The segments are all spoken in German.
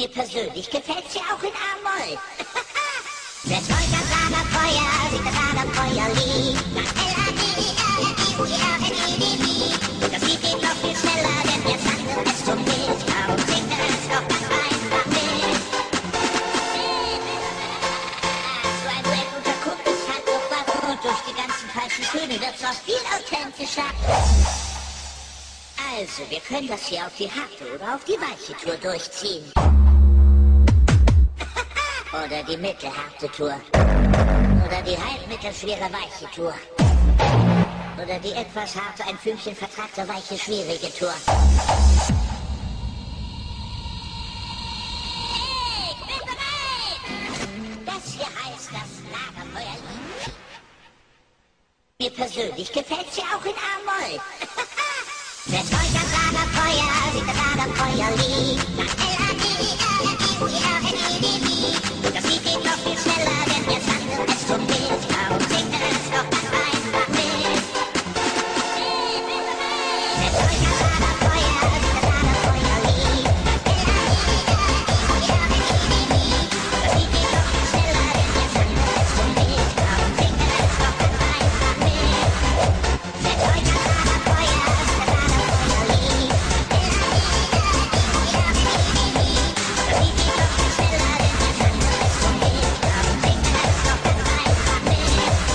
Mir persönlich gefällt's ja auch in A-Moll. Der Tolga Lagerfeuer singt das Lagerfeuerlied. L-A-D-E-R-F-I-U-E-R-N-E-D-I. Das Lied geht noch viel schneller, denn wir tanzen es zum Bild. Darum singt es doch ganz einfach mit. So ein Duett unter Kumpels hat doch was. Und durch die ganzen falschen Töne wird's noch viel authentischer. Also, wir können das hier auf die harte oder auf die weiche Tour durchziehen. Oder die mittelharte Tour. Oder die halbmittelschwere weiche Tour. Oder die etwas harte, ein Fünkchen vertragte weiche schwierige Tour. Hey, ich bin bereit! Das hier heißt das Lagerfeuerlied. Mir persönlich gefällt's ja auch in A-Moll. Der Tolga Lagerfeuer singt das Lagerfeuerlied. L-A-D-E-R-F-I-U-E-R-N-E-D-I. Das Lied geht noch viel schneller, denn wir tanzen es zum Bild. Darum singt es doch ganz einfach mit. Der Tolga Lagerfeuer singt das Lagerfeuerlied. L-A-D-E-R-F-I-U-E-R-N-E-D-I. Das Lied geht noch viel schneller, denn wir tanzen es zum Bild. Darum singt es doch ganz einfach mit. Der Tolga Lagerfeuer singt das Lagerfeuerlied. L-A-D-E-R-F-I-U-E-R-N-E-D-I. Das Lied geht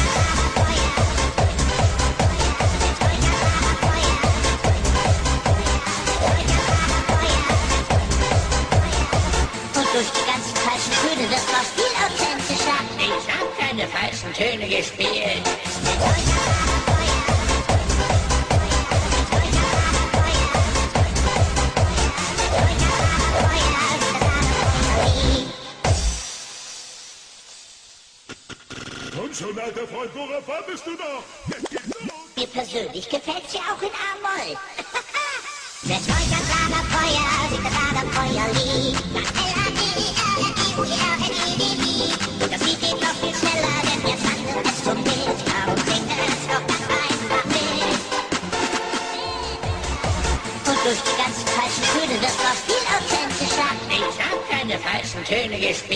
noch viel schneller, denn wir tanzen es zum Bild. Darum singt es doch ganz einfach mit. Der Tolga Lagerfeuer. Der Tolga Lagerfeuer. Und durch die ganzen falschen Töne wird's noch viel authentischer. Ich hab keine falschen Töne gespielt. Der Tolga Lagerfeuer. Der Tolga Lagerfeuer. Der Tolga Lagerfeuer singt das Lagerfeuerlied. Komm schon, alter Freund, worauf wartest du noch? Jetzt geht's los! Mir persönlich gefällt's ja auch in A-Moll. Der Tolga Lagerfeuer singt das Lagerfeuerlied. L-A-D-E-R-F-I-U-E-R-N-E-D-I. Das Lied geht noch viel schneller, denn wir tanzen es zum Bild. Darum singt es doch ganz einfach mit. Und durch die ganzen falschen Töne wird's noch viel authentischer. Ich hab keine falschen Töne gespielt.